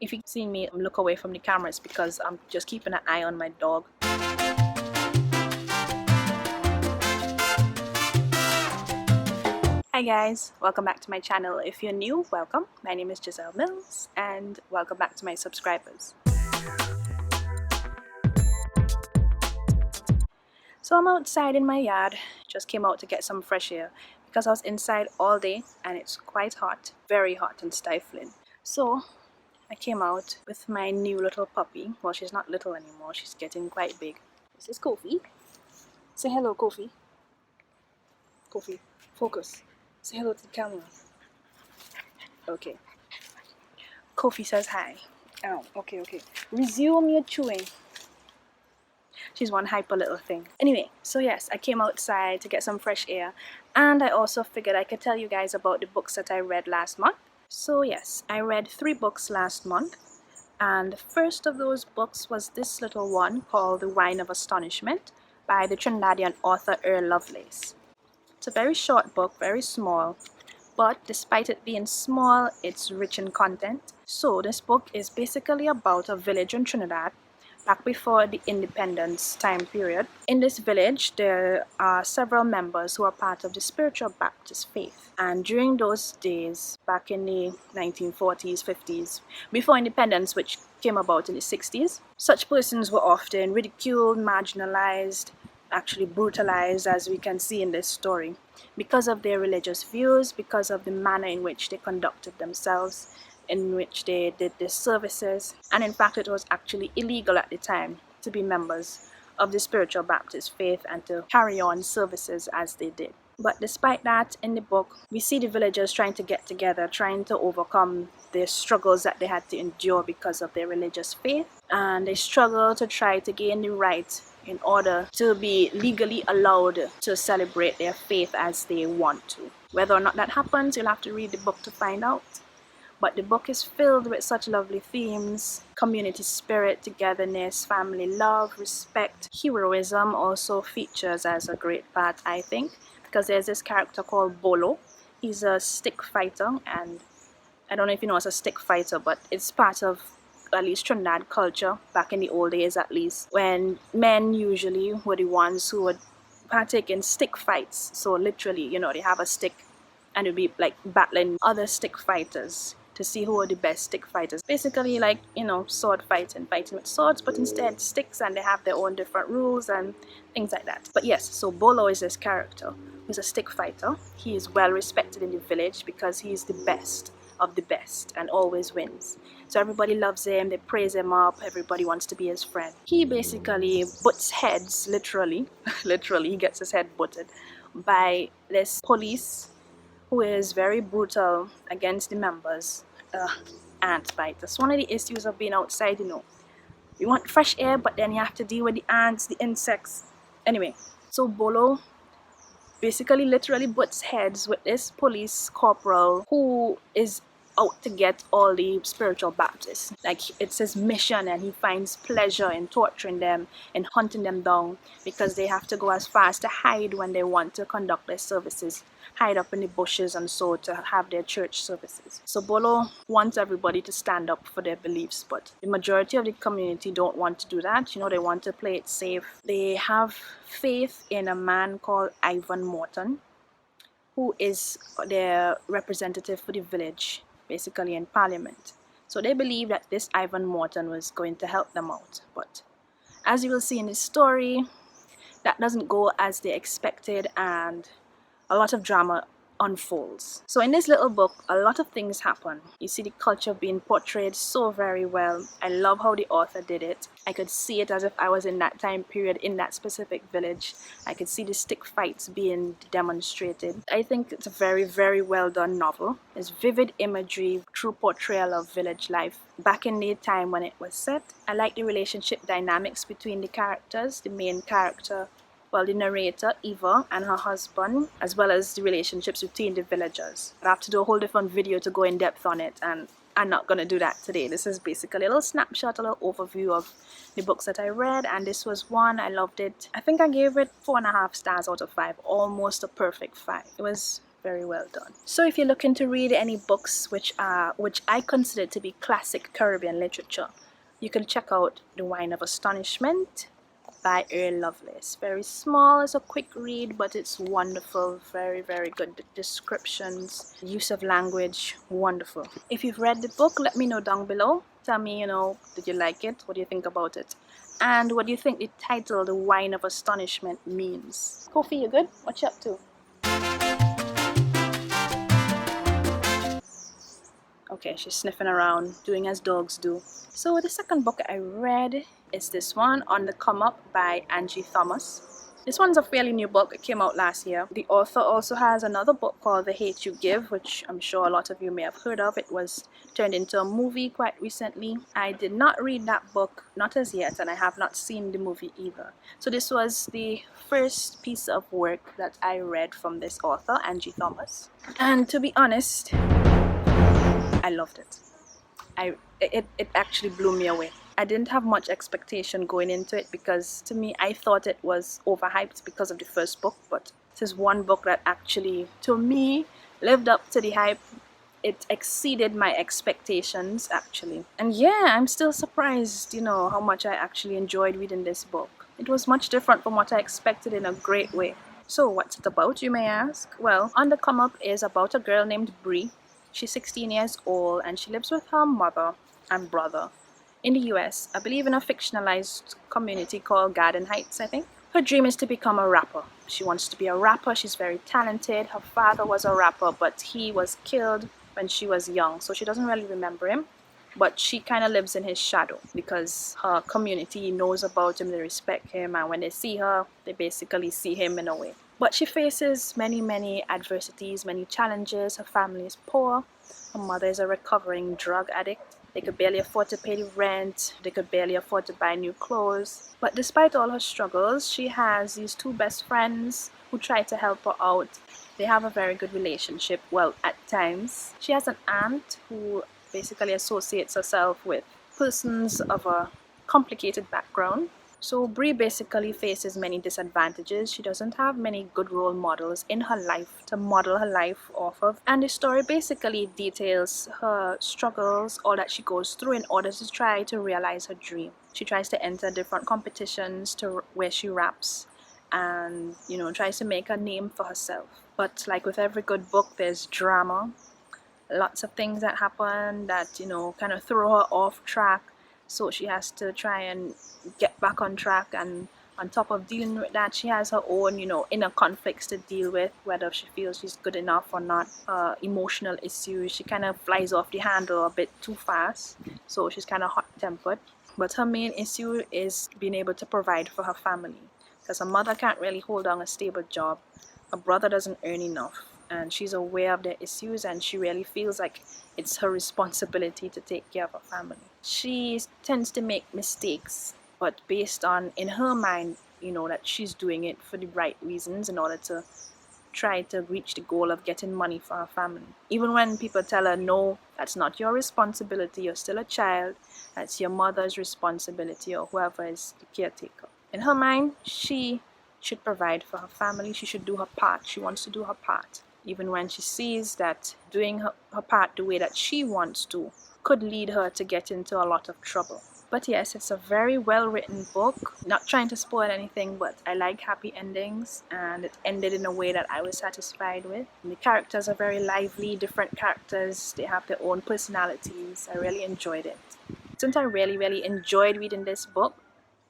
If you see me look away from the camera, it's because I'm just keeping an eye on my dog. Hi guys, welcome back to my channel. If you're new, welcome. My name is Giselle Mills and welcome back to my subscribers. So I'm outside in my yard, just came out to get some fresh air because I was inside all day and it's quite hot, very hot and stifling. So I came out with my new little puppy. Well, she's not little anymore, she's getting quite big. This is Kofi. Say hello, Kofi. Kofi, focus. Say hello to the camera. Okay. Kofi says hi. Oh, okay. Resume your chewing. She's one hyper little thing. Anyway, so yes, I came outside to get some fresh air, and I also figured I could tell you guys about the books that I read last month. So yes, I read 3 books last month, and the first of those books was this little one called The Whine of Astonishment by the Trinidadian author Lovelace. It's a very short book, very small, but despite it being small, it's rich in content. So this book is basically about a village in Trinidad back before the independence time period. In this village, there are several members who are part of the spiritual Baptist faith. And during those days, back in the 1940s, 50s, before independence, which came about in the 60s, such persons were often ridiculed, marginalized, actually brutalized, as we can see in this story, because of their religious views, because of the manner in which they conducted themselves, in which they did their services. And in fact, it was actually illegal at the time to be members of the spiritual Baptist faith and to carry on services as they did. But despite that, in the book, we see the villagers trying to get together, trying to overcome the struggles that they had to endure because of their religious faith. And they struggle to try to gain the right in order to be legally allowed to celebrate their faith as they want to. Whether or not that happens, you'll have to read the book to find out. But the book is filled with such lovely themes: community spirit, togetherness, family love, respect. Heroism also features as a great part, I think, because there's this character called Bolo. He's a stick fighter, and I don't know if you know what's a stick fighter, but it's part of at least Trinidad culture, back in the old days at least, when men usually were the ones who would partake in stick fights. So literally, they have a stick and it'd be like battling other stick fighters to see who are the best stick fighters. Basically like, sword fighting with swords, but instead sticks, and they have their own different rules and things like that. But yes, so Bolo is this character who's a stick fighter. He is well respected in the village because he's the best of the best and always wins. So everybody loves him, they praise him up, everybody wants to be his friend. He basically butts heads, literally he gets his head butted by this police who is very brutal against the members. Ant bite. That's one of the issues of being outside, You want fresh air, but then you have to deal with the ants, the insects. Anyway, so Bolo basically literally butts heads with this police corporal who is out to get all the spiritual Baptists. Like, it's his mission, and he finds pleasure in torturing them and hunting them down because they have to go as far as to hide when they want to conduct their services, hide up in the bushes and so to have their church services. So Bolo wants everybody to stand up for their beliefs, but the majority of the community don't want to do that. They want to play it safe. They have faith in a man called Ivan Morton, who is their representative for the village, basically in parliament. So they believe that this Ivan Morton was going to help them out. But as you will see in this story, that doesn't go as they expected, and a lot of drama unfolds. So in this little book, a lot of things happen. You see the culture being portrayed so very well. I love how the author did it. I could see it as if I was in that time period, in that specific village. I could see the stick fights being demonstrated. I think it's a very, very well done novel. It's vivid imagery, true portrayal of village life back in the time when it was set. I like the relationship dynamics between the characters. The main character, the narrator, Eva, and her husband, as well as the relationships between the villagers. I have to do a whole different video to go in depth on it, and I'm not going to do that today. This is basically a little snapshot, a little overview of the books that I read, and this was one. I loved it. I think I gave it 4.5 stars out of 5, almost a perfect 5. It was Very well done. So if you're looking to read any books which I consider to be classic Caribbean literature, you can check out The Whine of Astonishment by Earl Lovelace. Very small, it's a quick read, but it's wonderful. Very, very good descriptions, use of language, wonderful. If you've read the book, let me know down below. Tell me, did you like it? What do you think about it? And what do you think the title, The Whine of Astonishment, means? Kofi, you good? What you up to? Okay, she's sniffing around, doing as dogs do. So the second book I read is this one, On the Come Up by Angie Thomas. This one's a fairly new book. It came out last year. The author also has another book called The Hate You Give, which I'm sure a lot of you may have heard of. It was turned into a movie quite recently. I did not read that book, not as yet, and I have not seen the movie either. So this was the first piece of work that I read from this author, Angie Thomas. And to be honest, I loved it. It actually blew me away. I didn't have much expectation going into it because to me I thought it was overhyped because of the first book, but this is one book that actually to me lived up to the hype. It exceeded my expectations actually. And yeah, I'm still surprised, how much I actually enjoyed reading this book. It was much different from what I expected in a great way. So what's it about, you may ask? Well, On the Come Up is about a girl named Bree. She's 16 years old and she lives with her mother and brother in the US, I believe in a fictionalized community called Garden Heights, I think. Her dream is to become a rapper. She wants to be a rapper. She's very talented. Her father was a rapper, but he was killed when she was young, so she doesn't really remember him. But she kind of lives in his shadow because her community knows about him, they respect him, and when they see her, they basically see him in a way. But she faces many adversities, many challenges. Her family is poor. Her mother is a recovering drug addict. They could barely afford to pay the rent. They could barely afford to buy new clothes. But despite all her struggles, she has these two best friends who try to help her out. They have a very good relationship, well, at times. She has an aunt who basically associates herself with persons of a complicated background. So Bree basically faces many disadvantages. She doesn't have many good role models in her life to model her life off of. And the story basically details her struggles, all that she goes through in order to try to realize her dream. She tries to enter different competitions to where she raps and, tries to make a name for herself. But like with every good book, there's drama. Lots of things that happen that, kind of throw her off track. So she has to try and get back on track, and on top of dealing with that, she has her own, inner conflicts to deal with, whether she feels she's good enough or not. Emotional issues, she kind of flies off the handle a bit too fast, so she's kind of hot-tempered. But her main issue is being able to provide for her family, because her mother can't really hold down a stable job. Her brother doesn't earn enough, and she's aware of their issues, and she really feels like it's her responsibility to take care of her family. She tends to make mistakes, but based on, in her mind, that she's doing it for the right reasons in order to try to reach the goal of getting money for her family. Even when people tell her, no, that's not your responsibility, you're still a child, that's your mother's responsibility or whoever is the caretaker. In her mind, she should provide for her family, she should do her part, she wants to do her part. Even when she sees that doing her part the way that she wants to could lead her to get into a lot of trouble. But yes, it's a very well written book. Not trying to spoil anything, but I like happy endings, and it ended in a way that I was satisfied with. And the characters are very lively, different characters, they have their own personalities. I really enjoyed it. Since I really enjoyed reading this book,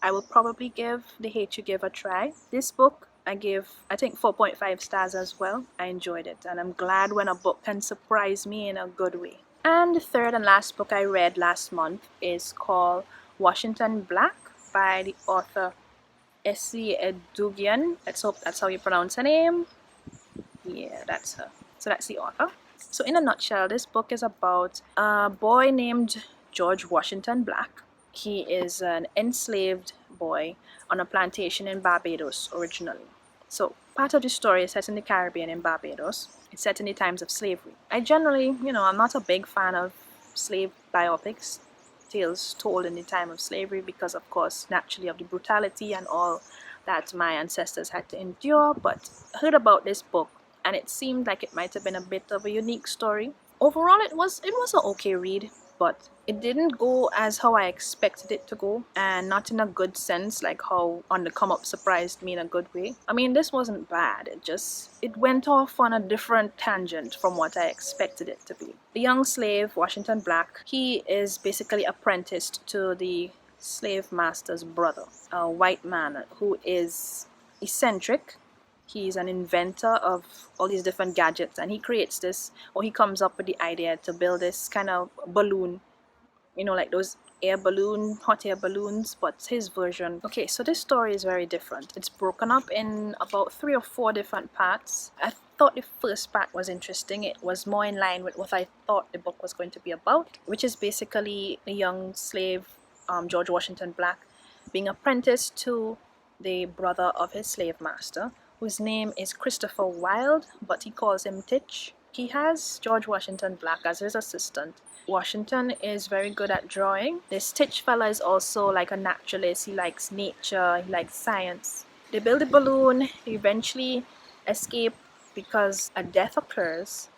I will probably give The Hate You Give a try. This book I gave, I think, 4.5 stars as well. I enjoyed it, and I'm glad when a book can surprise me in a good way. And the third and last book I read last month is called Washington Black by the author Essie Edugian. Let's hope that's how you pronounce her name. Yeah, that's her. So that's the author. So in a nutshell, this book is about a boy named George Washington Black. He is an enslaved boy on a plantation in Barbados originally. So part of the story is set in the Caribbean in Barbados. It's set in the times of slavery. I generally, I'm not a big fan of slave biopics, tales told in the time of slavery, because of course, naturally, of the brutality and all that my ancestors had to endure. But I heard about this book and it seemed like it might have been a bit of a unique story. Overall, it was an okay read, but it didn't go as how I expected it to go, and not in a good sense, like how On the Come Up surprised me in a good way. I mean, this wasn't bad, it went off on a different tangent from what I expected it to be. The young slave, Washington Black, he is basically apprenticed to the slave master's brother, a white man who is eccentric. He's an inventor of all these different gadgets, and he creates this, or he comes up with the idea to build this kind of balloon, you know, like those hot air balloons, but it's his version. Okay, so this story is very different. It's broken up in about 3 or 4 different parts. I thought the first part was interesting. It was more in line with what I thought the book was going to be about, which is basically a young slave, George Washington Black, being apprenticed to the brother of his slave master, whose name is Christopher Wilde, but he calls him Titch. He has George Washington Black as his assistant. Washington is very good at drawing. This Titch fella is also like a naturalist. He likes nature, he likes science. They build a balloon, they eventually escape because a death occurs,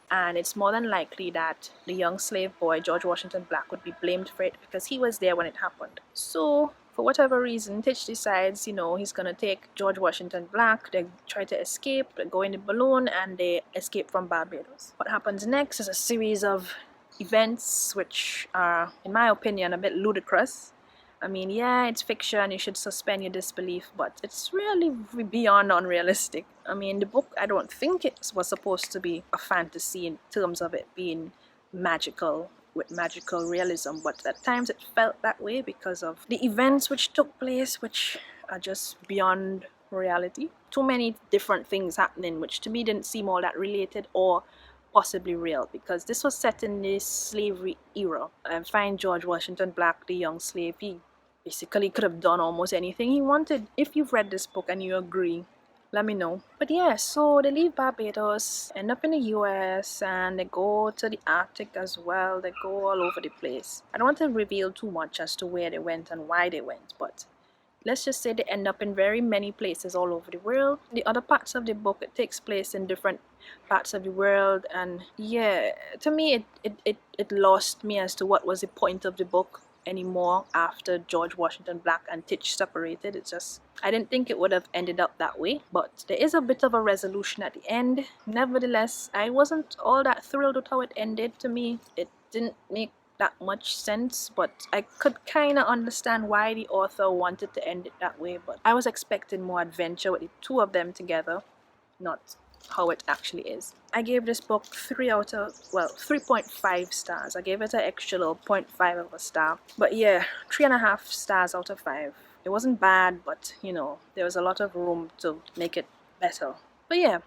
and it's more than likely that the young slave boy, George Washington Black, would be blamed for it because he was there when it happened. So, for whatever reason, Titch decides, he's gonna take George Washington Black. They try to escape, they go in the balloon, and they escape from Barbados. What happens next is a series of events which are, in my opinion, a bit ludicrous. I mean, yeah, it's fiction, you should suspend your disbelief, but it's really beyond unrealistic. I mean, the book, I don't think it was supposed to be a fantasy in terms of it being magical, with magical realism, but at times it felt that way because of the events which took place, which are just beyond reality. Too many different things happening which to me didn't seem all that related or possibly real, because this was set in this slavery era. I find George Washington Black, the young slave, he basically could have done almost anything he wanted. If you've read this book and you agree, let me know. But yeah, so they leave Barbados, end up in the US, and they go to the Arctic as well. They go all over the place. I don't want to reveal too much as to where they went and why they went, but let's just say they end up in very many places all over the world. The other parts of the book, it takes place in different parts of the world, and yeah, to me it lost me as to what was the point of the book anymore after George Washington Black and Titch separated. It's just, I didn't think it would have ended up that way, but there is a bit of a resolution at the end. Nevertheless, I wasn't all that thrilled with how it ended. To me, it didn't make that much sense, but I could kind of understand why the author wanted to end it that way. But I was expecting more adventure with the two of them together, not how it actually is. I gave this book 3.5 stars. I gave it an extra little 0.5 of a star, but yeah, 3.5 stars out of 5. It wasn't bad, but there was a lot of room to make it better. But yeah,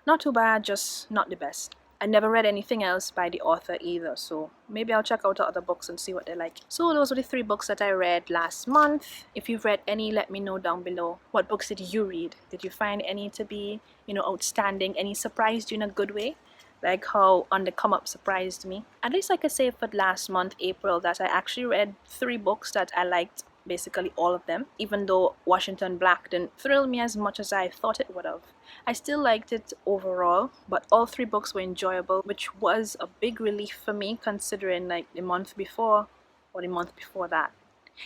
not too bad, just not the best. I never read anything else by the author either, so maybe I'll check out the other books and see what they're like. So those were the 3 books that I read last month. If you've read any, let me know down below. What books did you read? Did you find any to be, outstanding? Any surprised you in a good way? Like how On the Come Up surprised me. At least I could say for last month, April, that I actually read 3 books that I liked. Basically all of them, even though Washington Black didn't thrill me as much as I thought it would have. I still liked it overall, but all 3 books were enjoyable, which was a big relief for me considering like the month before or the month before that.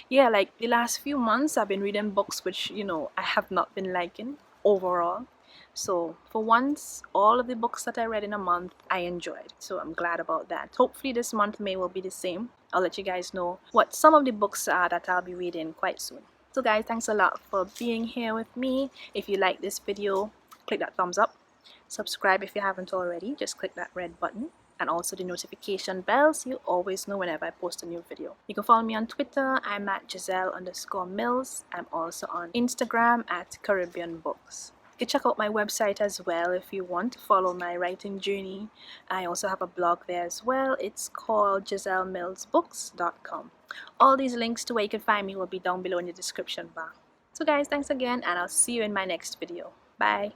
Yeah, like the last few months I've been reading books which, I have not been liking overall. So for once, all of the books that I read in a month, I enjoyed. So I'm glad about that. Hopefully this month May will be the same. I'll let you guys know what some of the books are that I'll be reading quite soon. So guys, thanks a lot for being here with me. If you like this video, click that thumbs up. Subscribe if you haven't already. Just click that red button. And also the notification bell so you always know whenever I post a new video. You can follow me on Twitter. I'm at Giselle_Mills. I'm also on Instagram at Caribbean Books. You can check out my website as well if you want to follow my writing journey. I also have a blog there as well. It's called GiselleMillsBooks.com. All these links to where you can find me will be down below in the description bar. So guys, thanks again, and I'll see you in my next video. Bye!